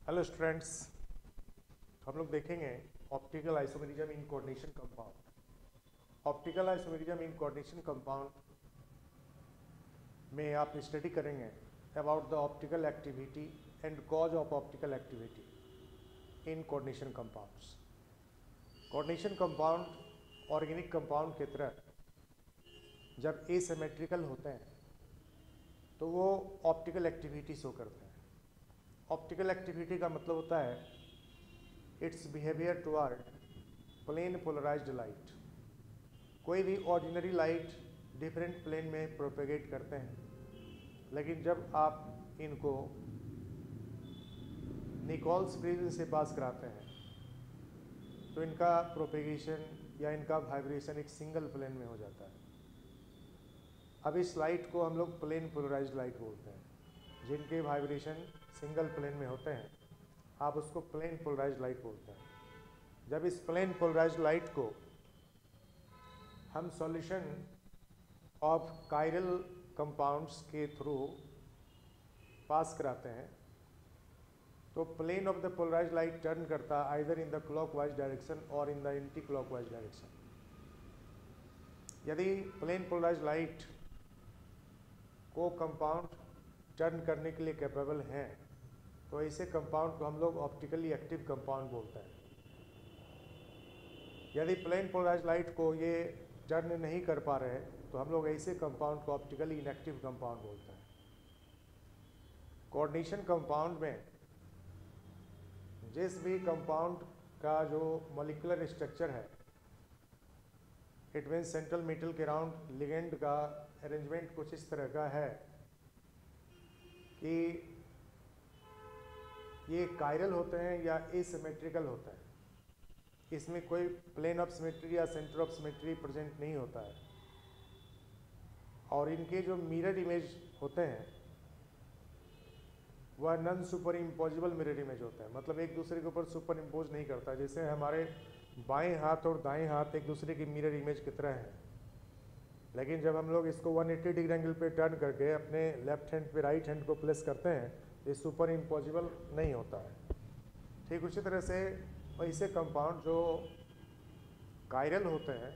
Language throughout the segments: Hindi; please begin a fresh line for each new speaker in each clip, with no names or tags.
हेलो स्टूडेंट्स, हम लोग देखेंगे optical isomerism in coordination compound. Optical isomerism in coordination compound में आप स्टडी करेंगे about the optical activity and cause of optical activity in coordination compounds. Coordination compound organic compound की तरह जब एसिमेट्रिकल होते हैं तो वो ऑप्टिकल एक्टिविटी शो करते हैं। ऑप्टिकल एक्टिविटी का मतलब होता है it's behaviour toward plane polarised light. कोई भी ऑर्डिनरी लाइट डिफरेंट प्लेन में प्रोपेगेट करते हैं, लेकिन जब आप इनको निकोल्स प्रिज्म से पास कराते हैं तो इनका प्रोपेगेशन या इनका वाइब्रेशन एक सिंगल प्लेन में हो जाता है। अब इस लाइट को हम लोग प्लेन पोलराइज्ड लाइट बोलते हैं। जिनके वाइब्रेशन सिंगल प्लेन में होते हैं आप उसको प्लेन पोलराइज्ड लाइट बोलते हैं। जब इस प्लेन पोलराइज्ड लाइट को हम सॉल्यूशन ऑफ कायरल कंपाउंड्स के थ्रू पास कराते हैं तो plane of the polarized light turn करता है either in the clockwise direction और in the anti clockwise direction. यदि प्लेन पोलराइज्ड लाइट को कंपाउंड टर्न करने के लिए कैपेबल हैं तो ऐसे कंपाउंड को हम लोग ऑप्टिकली एक्टिव कंपाउंड बोलते हैं। यदि प्लेन पोलराइज्ड लाइट को ये टर्न नहीं कर पा रहे तो हम लोग ऐसे कंपाउंड को ऑप्टिकली इनएक्टिव कंपाउंड बोलते हैं। कोऑर्डिनेशन कंपाउंड में जिस भी कंपाउंड का जो मॉलिक्यूलर स्ट्रक्चर है, इट मीन्स सेंट्रल मेटल के अराउंड लिगेंड का अरेंजमेंट कुछ इस तरह का है कि ये कायरल होते हैं या एसिमेट्रिकल होते हैं। इसमें कोई प्लेन ऑफ सिमेट्री या सेंटर ऑफ सिमेट्री प्रेजेंट नहीं होता है, और इनके जो मिरर इमेज होते हैं वह non super imposable mirror image होता है। मतलब एक दूसरे के ऊपर सुपर इम्पोज नहीं करता। जैसे हमारे बाएं हाथ और दाएं हाथ एक दूसरे की मिरर इमेज की तरह है, लेकिन जब हम लोग इसको 180 डिग्री एंगल पे टर्न करके अपने लेफ्ट हैंड पे राइट हैंड को प्लेस करते हैं ये सुपर इम्पोजिबल नहीं होता है। ठीक उसी तरह से ऐसे कंपाउंड जो कायरल होते हैं,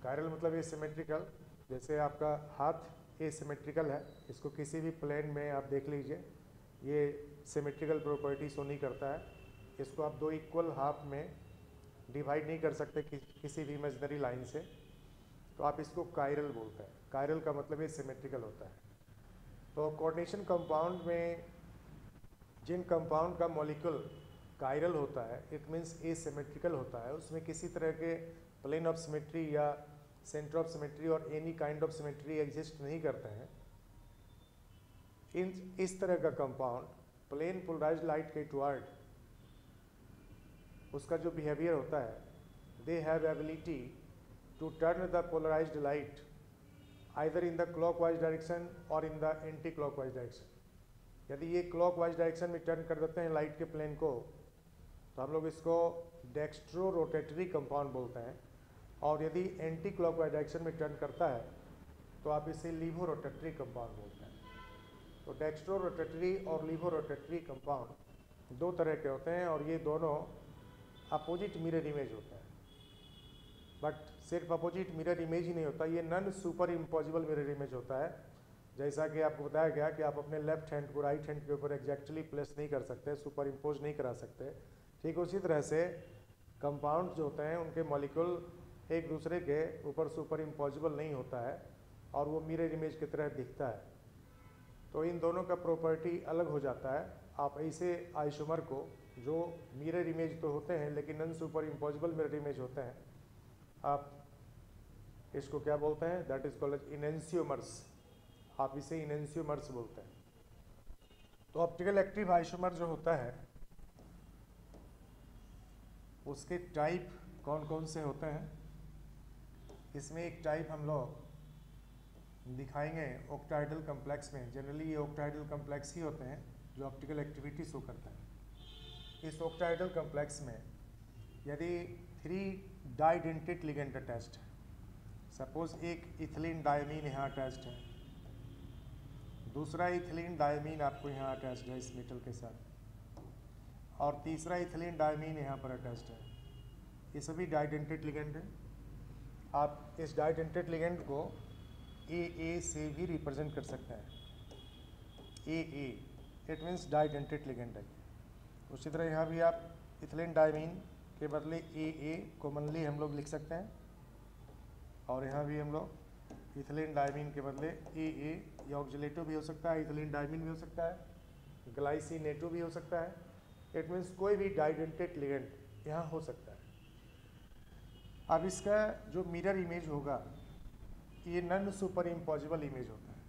कायरल मतलब ये सिमेट्रिकल, जैसे आपका हाथ ये सिमेट्रिकल है, इसको किसी भी प्लेन में आप देख लीजिए ये सिमेट्रिकल प्रॉपर्टी शो नहीं करता है। इसको आप दो इक्वल हाफ में डिवाइड नहीं कर सकते किसी भी इमेजिनरी लाइन से, तो आप इसको कायरल बोलते हैं। कायरल का मतलब ये सिमेट्रिकल होता है। तो कोऑर्डिनेशन कंपाउंड में जिन कंपाउंड का मॉलिक्यूल कायरल होता है, इट मीन्स एसिमेट्रिकल होता है, उसमें किसी तरह के प्लेन ऑफ सिमेट्री या सेंटर ऑफ सिमेट्री और any kind of symmetry exist नहीं करते हैं, इस तरह का कंपाउंड प्लेन पोलराइज्ड लाइट के टुवर्ड उसका जो बिहेवियर होता है, they have ability to turn the polarized light either in the clockwise direction और in the anti clockwise direction. यदि ये क्लॉकवाइज डायरेक्शन में टर्न कर देते हैं लाइट के प्लेन को तो हम लोग इसको डेक्स्ट्रो रोटेटरी कंपाउंड बोलते हैं, और यदि एंटी क्लॉकवाइज डायरेक्शन में टर्न करता है तो आप इसे लीवो रोटेटरी कंपाउंड बोलते हैं। तो डेक्स्ट्रो रोटेटरी और लीवो रोटेटरी कंपाउंड दो तरह के होते हैं और ये दोनों अपोजिट मिरर इमेज होता है। बट सिर्फ अपोजिट मिरर इमेज ही नहीं होता, ये non super impossible mirror image होता है। जैसा कि आपको बताया गया कि आप अपने लेफ्ट हैंड को राइट हैंड के ऊपर एग्जैक्टली प्लेस नहीं कर सकते, सुपर इम्पोज नहीं करा सकते। ठीक उसी तरह से कंपाउंड जो होते हैं उनके मॉलिक्यूल एक दूसरे के ऊपर सुपर इम्पॉसिबल नहीं होता है और वो मिरर इमेज की तरह दिखता है। तो इन दोनों का प्रॉपर्टी अलग हो जाता है। आप ऐसे आइसोमर को जो मिरर इमेज तो होते हैं लेकिन non super impossible mirror image होते हैं, आप इसको क्या बोलते हैं? That is called enantiomers. आप इसे इनेंशियोमर्स बोलते हैं। तो ऑप्टिकल एक्टिव आइसोमर जो होता है उसके टाइप कौन कौन से होते हैं, इसमें एक टाइप हम लोग दिखाएंगे ऑक्टाइडल कम्प्लेक्स में। जनरली ये ऑक्टाइडल कम्प्लेक्स ही होते हैं जो ऑप्टिकल एक्टिविटी शो करते हैं। इस ऑक्टाइडल कम्प्लेक्स में यदि 3 डाइडेंटेड लिगेंड अटैच्ड है, सपोज एक इथिलीन डायमीन यहाँ अटैच्ड है, दूसरा इथिलीन डायमीन आपको यहाँ अटैच्ड है इस मेटल के साथ, और तीसरा इथिलीन डायमीन यहाँ पर अटैच्ड है। ये सभी डाइडेंटेट लिगेंड है। आप इस डाइडेंटेट लिगेंड को ए से भी रिप्रेजेंट कर सकते हैं। ए इट मीन्स डाइडेंटेट लिगेंड है। उसी तरह यहाँ भी आप इथिलीन डायमीन के बदले ए कॉमनली हम लोग लिख सकते हैं, और यहाँ भी हम लोग इथिलीन डायमीन के बदले ए या ऑक्जिलेटो भी हो सकता है, इथिलीन डायमीन भी हो सकता है, ग्लाइसिनेटो भी हो सकता है। इट मीन्स कोई भी डाइडेंटेट लिगेंड यहाँ हो सकता है। अब इसका जो मिरर इमेज होगा ये नॉन सुपर इम्पॉसिबल इमेज होता है।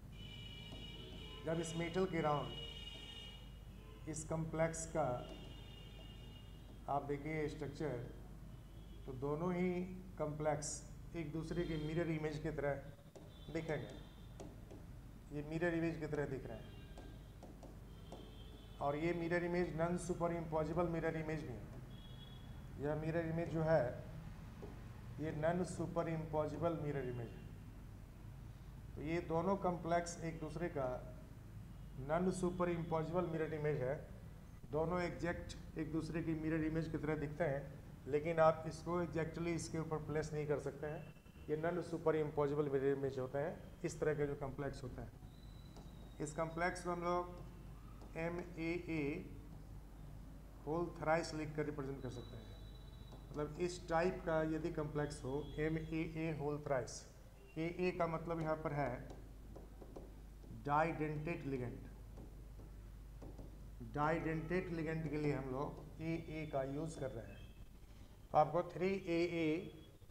जब इस मेटल के राउंड इस कम्प्लेक्स का आप देखिए स्ट्रक्चर, तो दोनों ही कम्प्लेक्स एक दूसरे के मिरर इमेज की तरह दिखेंगे। ये मिरर इमेज की तरह दिख रहे हैं, और ये mirror image non super impossible mirror image भी है। यह मिरर इमेज जो है ये non super impossible mirror image है। तो ये दोनों कम्प्लेक्स एक दूसरे का non super impossible mirror image है। दोनों एग्जैक्ट एक दूसरे की मिरर इमेज की तरह दिखते हैं, लेकिन आप इसको एग्जैक्टली इसके ऊपर प्लेस नहीं कर सकते हैं। ये non super impossible mirror image होते हैं, इस तरह के जो कम्प्लेक्स होते हैं। इस कम्प्लेक्स को हम लोग MAA होल थ्राइस लिख कर रिप्रेजेंट कर सकते हैं। मतलब इस टाइप का यदि कम्प्लेक्स हो MAA होल थ्राइस, AA का मतलब यहाँ पर है डाइडेंटेट लिगेंड। डाइडेंटेट लिगेंड के लिए हम लोग AA का यूज़ कर रहे हैं। तो आपको 3AA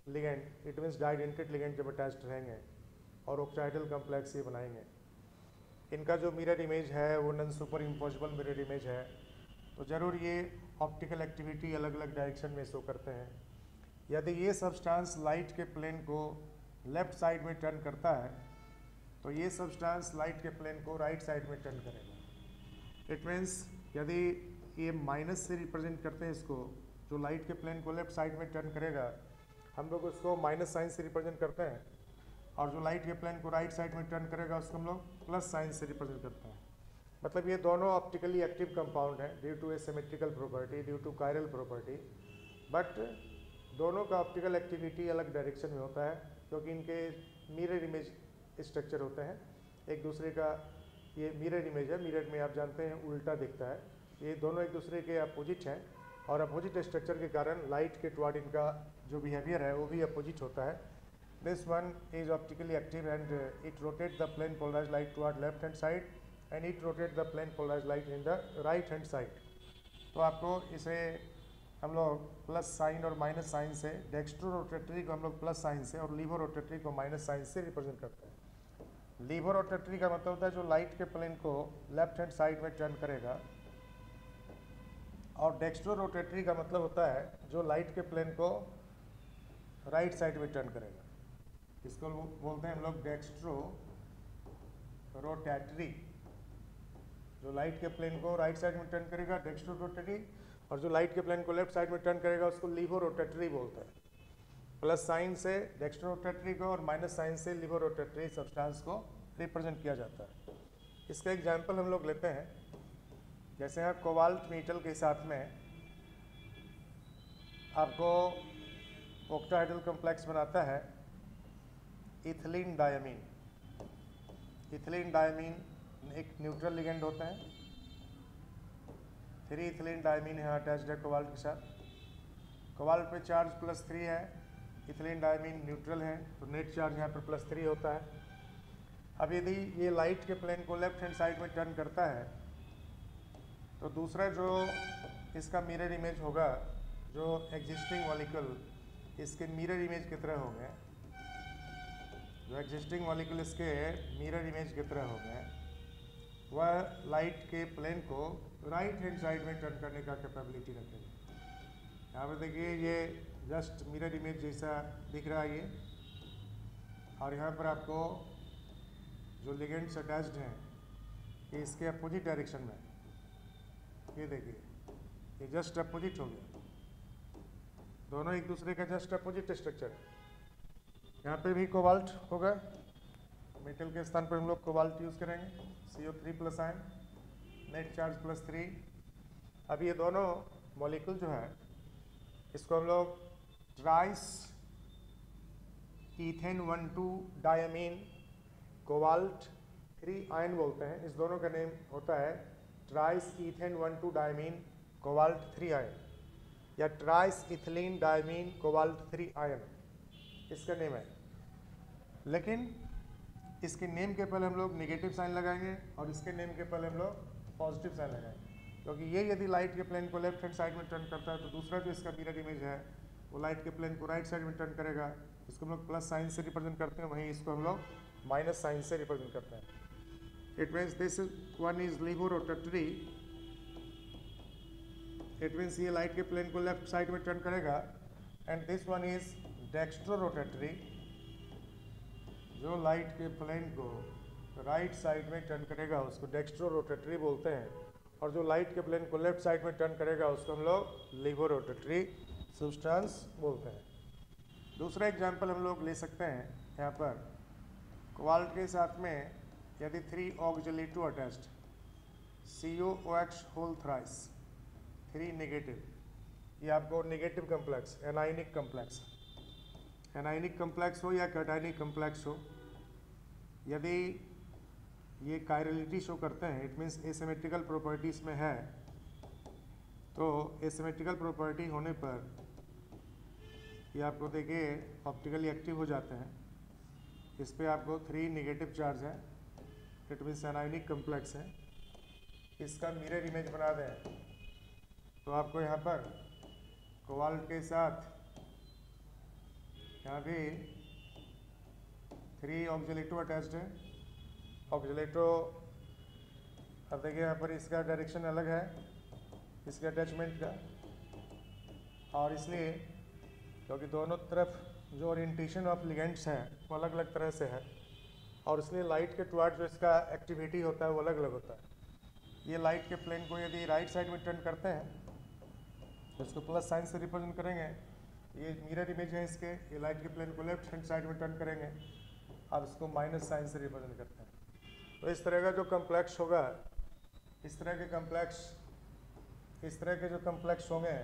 ligand it means डाइडेंटेट ligand जब अटैच्ड रहेंगे और ऑक्टाइडल कम्प्लेक्स ये बनाएंगे, इनका जो मिरर इमेज है वो non super impossible mirror image है। तो ज़रूर ये ऑप्टिकल एक्टिविटी अलग अलग डायरेक्शन में शो करते हैं। यदि ये सब्सटेंस लाइट के प्लेन को लेफ्ट साइड में टर्न करता है, तो ये सब्सटेंस लाइट के प्लेन को राइट साइड में टर्न करेगा। इट मीन्स यदि ये माइनस से रिप्रेजेंट करते हैं इसको, जो लाइट के प्लेन को लेफ्ट साइड में टर्न करेगा, हम लोग उसको माइनस साइन से रिप्रेजेंट करते हैं, और जो लाइट के प्लेन को राइट साइड में टर्न करेगा उसको हम लोग प्लस साइन से रिप्रेजेंट करते हैं। मतलब ये दोनों ऑप्टिकली एक्टिव कंपाउंड हैं due to a symmetrical property, due to chiral property, but दोनों का ऑप्टिकल एक्टिविटी अलग डायरेक्शन में होता है, क्योंकि इनके मिरर इमेज स्ट्रक्चर होते हैं। एक दूसरे का ये मिरर इमेज है, मिरर में आप जानते हैं उल्टा दिखता है। ये दोनों एक दूसरे के अपोजिट हैं, और अपोजिट स्ट्रक्चर के कारण लाइट के टुवर्ड इनका जो बिहेवियर है वो भी अपोजिट होता है। This one is optically active and it rotate the plane polarised light toward left hand side and it rotate the plane polarised light in the right hand side. तो आपको इसे हम लोग प्लस साइन और माइनस साइन से, डेक्स्ट्रो रोटेटरी को हम लोग प्लस साइन से और लीवो रोटेटरी को माइनस साइन से रिप्रेजेंट करते हैं। लीवो रोटेटरी का मतलब होता है जो लाइट के प्लेन को लेफ्ट हैंड साइड में टर्न करेगा, और डेक्स्ट्रो रोटेटरी का मतलब होता है जो लाइट के प्लेन को राइट साइड में टर्न करेगा। इसको बोलते हैं हम लोग डेक्स्ट्रो रोटेटरी। जो लाइट के प्लेन को राइट साइड में टर्न करेगा डेक्स्ट्रो रोटेटरी, और जो लाइट के प्लेन को लेफ्ट साइड में टर्न करेगा उसको लीवो रोटेटरी बोलते हैं। प्लस साइन से डेक्स्ट्रो रोटेटरी को और माइनस साइन से लीवो रोटेटरी सब्सटेंस को रिप्रेजेंट किया जाता है। इसका एग्जाम्पल हम लोग लेते हैं, जैसे यहाँ कोबाल्ट मेटल के साथ में आपको ऑक्टाहेड्रल कॉम्प्लेक्स बनाता है इथिलीन डायमीन। इथिलीन डायमीन एक न्यूट्रल लिगेंड होता है। 3 इथिलीन डायमीन यहाँ अटैच्ड है कोबाल्ट के साथ। कोबाल्ट पे चार्ज +3 है, इथिलीन डायमीन न्यूट्रल है, तो नेट चार्ज यहाँ पर +3 होता है। अब यदि ये लाइट के प्लेन को लेफ्ट हैंड साइड में टर्न करता है, तो दूसरा जो इसका मिरर इमेज होगा, जो एग्जिस्टिंग मॉलिक्यूल इसके मिरर इमेज की तरह होंगे, जो एग्जिस्टिंग मॉलिक्यूल इसके मिरर इमेज की तरह होंगे, वह लाइट के प्लेन को राइट हैंड साइड में टर्न करने का कैपेबिलिटी रखेगा। यहाँ पर देखिए ये जस्ट मिरर इमेज जैसा दिख रहा है ये, और यहाँ पर आपको जो लिगेंड्स अटैच्ड हैं ये इसके अपोजिट डायरेक्शन में, ये देखिए ये जस्ट अपोजिट हो गया, दोनों एक दूसरे का जस्ट अपोजिट स्ट्रक्चर है। यहाँ पे भी कोबाल्ट होगा, मेटल के स्थान पर हम लोग कोबाल्ट यूज़ करेंगे, CO3+ आयन, नेट चार्ज +3। अब ये दोनों मॉलिक्यूल जो है इसको हम लोग ट्राइस ईथेन 1,2 डायमीन कोबाल्ट 3 आयन बोलते हैं। इस दोनों का नेम होता है ट्राइस ईथेन 1,2 डायमीन कोबाल्ट 3 आयन या ट्राइस इथिलीन डायमीन कोबाल्ट 3 आयन, इसका नेम है। लेकिन इसके नेम के पहले हम लोग नेगेटिव साइन लगाएंगे और इसके नेम के पहले हम लोग पॉजिटिव साइन लगाएंगे, क्योंकि ये यदि लाइट के प्लेन को लेफ्ट हैंड साइड में टर्न करता है तो दूसरा जो इसका मिरर इमेज है वो लाइट के प्लेन को राइट साइड में टर्न करेगा। इसको हम लोग प्लस साइन से रिप्रेजेंट करते हैं, वहीं इसको हम लोग माइनस साइन से रिप्रेजेंट करते हैं। It means this one is laevo rotatory, it means ये लाइट के प्लेन को लेफ्ट साइड में टर्न करेगा, and this one is dextro rotatory, जो लाइट के प्लेन को राइट साइड में टर्न करेगा उसको डेक्स्ट्रो रोटेटरी बोलते हैं, और जो लाइट के प्लेन को लेफ्ट साइड में टर्न करेगा उसको हम लोग लीवो रोटेटरी सब्सटेंस बोलते हैं। दूसरा एग्जांपल हम लोग ले सकते हैं यहाँ पर, कोबाल्ट के साथ में यदि 3 oxalato attached COOH whole thrice 3 negative, ये आपको negative complex anionic complex, anionic complex हो या कैटाइनिक कम्प्लेक्स हो, यदि ये कायरलिटी शो करते हैं, इट मीन्स एसिमेट्रिकल प्रॉपर्टीज में है, तो एसिमेट्रिकल प्रॉपर्टी होने पर ये आपको देखिए ऑप्टिकली एक्टिव हो जाते हैं। इस पे आपको 3 नेगेटिव चार्ज है, इट मीन्स एनाइनिक कम्प्लेक्स है। इसका मिरर इमेज बना दें तो आपको यहाँ पर कोबाल्ट के साथ यहाँ भी 3 ऑक्सिलेटो अटैच्ड है। ऑक्सिलेटो अब देखिए यहाँ पर इसका डायरेक्शन अलग है इसके अटैचमेंट का, और इसलिए क्योंकि दोनों तरफ जो ओरिएंटेशन ऑफ लिगेंड्स है वो अलग अलग तरह से है, और इसलिए लाइट के टुवर्ड जो इसका एक्टिविटी होता है वो अलग अलग होता है। ये लाइट के प्लेन को यदि राइट साइड में टर्न करते हैं तो इसको प्लस साइन से रिप्रेजेंट करेंगे। ये मिरर इमेज है इसके, ये लाइट के प्लेन को लेफ्ट हैंड साइड में टर्न करेंगे और इसको माइनस साइन से रिप्रेजेंट करते हैं। तो इस तरह का जो कम्प्लेक्स होगा, इस तरह के जो कम्प्लेक्स होंगे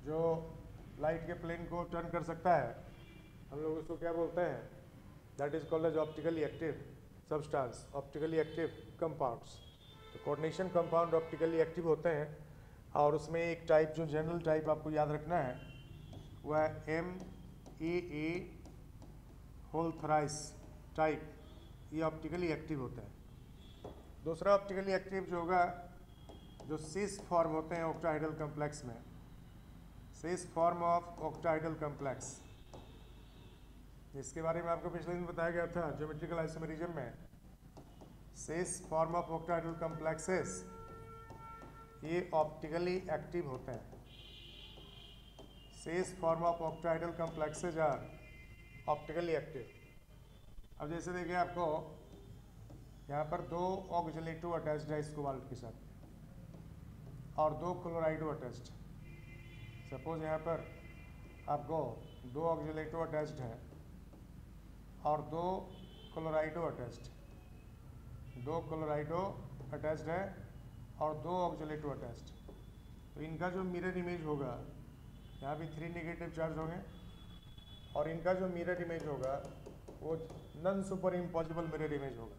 जो लाइट के प्लेन को टर्न कर सकता है, हम लोग उसको क्या बोलते हैं, that is called as optically active substance, optically active compounds. तो कोऑर्डिनेशन कंपाउंड ऑप्टिकली एक्टिव होते हैं, और उसमें एक टाइप जो जनरल टाइप आपको याद रखना है वह MAA होल थ्राइस टाइप, ये ऑप्टिकली एक्टिव होता है। दूसरा ऑप्टिकली एक्टिव जो होगा, जो सिस फॉर्म होते हैं ऑक्टाहेड्रल कम्प्लेक्स में, cis form of octahedral complex, जिसके बारे में आपको पिछले दिन बताया गया था ज्योमेट्रिकल आइसोमेरिज्म में। Cis form of octahedral complexes ये ऑप्टिकली एक्टिव होते हैं। Cis form of octahedral complexes are optically active. अब जैसे देखिए आपको यहाँ पर 2 ऑक्सिलेटो अटैच्ड है इस कोबाल्ट के साथ, और 2 क्लोराइडो अटैच्ड। सपोज यहाँ पर आपको 2 ऑक्सिलेटो अटैच्ड है और 2 क्लोराइडो अटैच्ड, 2 क्लोराइडो अटैच्ड है और 2 ऑक्सिलेटो अटैच्ड। तो इनका जो मिरर इमेज होगा, यहाँ भी 3 नेगेटिव चार्ज होंगे, और इनका जो मिरर इमेज होगा वो non super impossible mirror image होगा।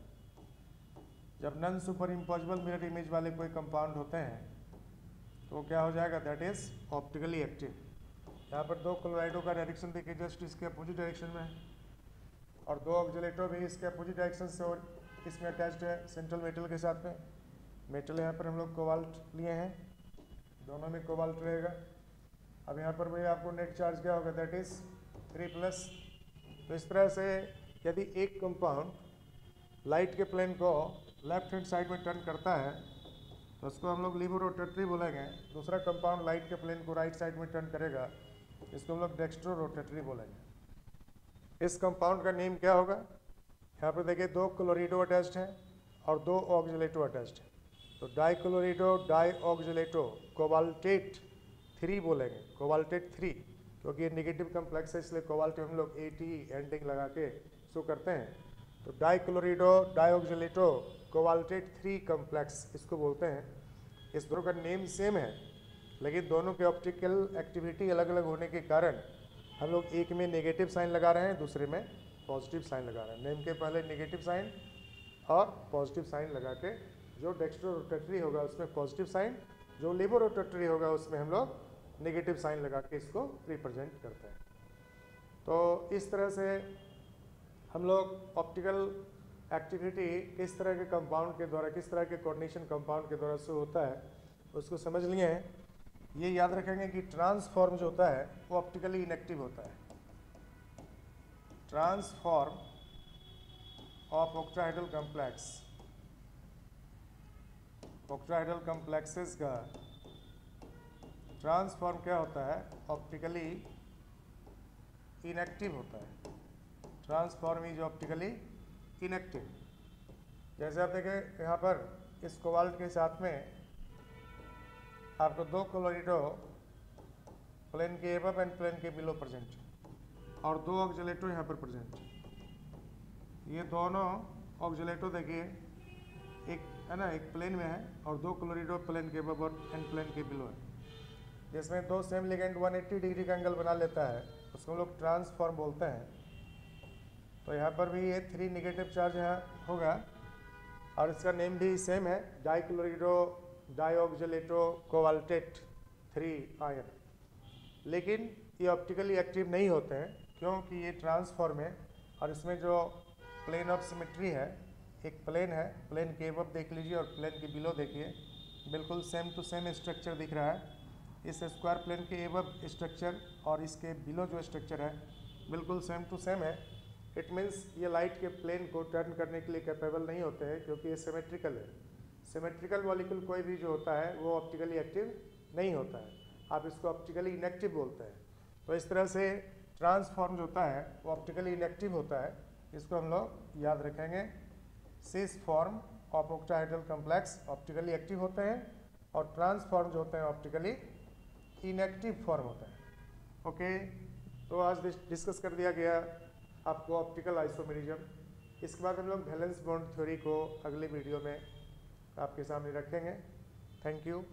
जब non super impossible mirror image वाले कोई कंपाउंड होते हैं तो क्या हो जाएगा, दैट इज ऑप्टिकली एक्टिव। यहाँ पर 2 क्लोराइडो का डायरेक्शन देखिए जस्ट इसके अपोजिट डायरेक्शन में है, और 2 ऑक्सिलेटो भी इसके अपोजिट डायरेक्शन से और इसमें अटैच्ड है सेंट्रल मेटल के साथ में। मेटल यहाँ पर हम लोग कोबाल्ट लिए हैं, दोनों में कोबाल्ट रहेगा। अब यहाँ पर भाई आपको नेट चार्ज क्या होगा, दैट इज 3+। तो इस तरह से यदि एक कंपाउंड लाइट के प्लेन को लेफ्ट हैंड साइड में टर्न करता है तो उसको हम लोग लीवो रोटेटरी बोलेंगे। दूसरा कंपाउंड लाइट के प्लेन को राइट साइड में टर्न करेगा, इसको हम लोग डेक्स्ट्रो रोटेटरी बोलेंगे। इस कंपाउंड का नेम क्या होगा, यहाँ पर देखिए 2 क्लोरिडो अटैच्ड है और 2 ऑक्सिलेटो अटैच्ड है, तो डाइक्लोरिडो डाइऑक्सिलेटो कोबाल्टेट 3 बोलेंगे, कोबाल्टेट 3, क्योंकि ये नेगेटिव कम्प्लेक्स है इसलिए कोबाल्ट हम लोग AT एंडिंग लगा के शो करते हैं। तो डाइक्लोरिडो डाइऑक्सिलेटो कोबाल्टेट 3 कम्प्लेक्स इसको बोलते हैं। इस दोनों का नेम सेम है, लेकिन दोनों के ऑप्टिकल एक्टिविटी अलग अलग होने के कारण हम लोग एक में नेगेटिव साइन लगा रहे हैं, दूसरे में पॉजिटिव साइन लगा रहे हैं। नेम के पहले नेगेटिव साइन और पॉजिटिव साइन लगा के जो डेक्स्ट्रो रोटेटरी होगा उसमें पॉजिटिव साइन, जो लेबो रोटेटरी होगा उसमें हम लोग नेगेटिव साइन लगा के इसको रिप्रेजेंट करते हैं। तो इस तरह से हम लोग ऑप्टिकल एक्टिविटी किस तरह के कंपाउंड के द्वारा, किस तरह के कोऑर्डिनेशन कंपाउंड के द्वारा से होता है उसको समझ लिए हैं। ये याद रखेंगे कि ट्रांसफॉर्म जो होता है वो ऑप्टिकली इनएक्टिव होता है। Transform of octahedral complex, octahedral complexes का ट्रांसफॉर्म क्या होता है, ऑप्टिकली इनएक्टिव होता है। Transform is optically inactive. जैसे आप देखें यहाँ पर इस कोबाल्ट के साथ में आपको दो क्लोरिडो प्लेन के एबव एंड प्लेन के बिलो प्रेजेंट और दो ऑक्जेलेटो यहाँ पर प्रेजेंट। ये दोनों ऑक्जेलेटो देखिए एक है ना, एक प्लेन में है और दो क्लोरिडो प्लेन के एबव और एंड प्लेन के बिलो है, जिसमें दो सेम लिगेंड 180 डिग्री का एंगल बना लेता है, उसको हम लोग ट्रांसफॉर्म बोलते हैं। तो यहाँ पर भी ये 3 नेगेटिव चार्ज यहाँ होगा और इसका नेम भी सेम है, डाइक्लोरिडो डाइऑक्जेलेटो कोबाल्टेट 3 आयन। लेकिन ये ऑप्टिकली एक्टिव नहीं होते हैं क्योंकि ये ट्रांसफॉर्म है और इसमें जो प्लेन ऑफ सिमेट्री है, एक प्लेन है, प्लेन के एबव देख लीजिए और प्लेन के बिलो देखिए, बिल्कुल सेम टू सेम स्ट्रक्चर दिख रहा है। इस स्क्वायर प्लेन के एबव स्ट्रक्चर और इसके बिलो जो स्ट्रक्चर है बिल्कुल सेम टू सेम है। इट मीन्स ये लाइट के प्लेन को टर्न करने के लिए कैपेबल नहीं होते हैं क्योंकि ये सिमेट्रिकल है। सिमेट्रिकल मॉलिक्यूल कोई भी जो होता है वो ऑप्टिकली एक्टिव नहीं होता है, आप इसको ऑप्टिकली इनएक्टिव बोलते हैं। तो इस तरह से ट्रांसफॉर्म जो होता है वो ऑप्टिकली इनएक्टिव होता है, इसको हम लोग याद रखेंगे। Cis form of octahedral complex optically active होते हैं और ट्रांसफॉर्म जो होते हैं ऑप्टिकली इनएक्टिव फॉर्म होता है। ओके, तो आज डिस्कस कर दिया गया आपको ऑप्टिकल आइसोमेरिज्म। इसके बाद हम लोग वैलेंस बॉन्ड थ्योरी को अगले वीडियो में आपके सामने रखेंगे। Thank you.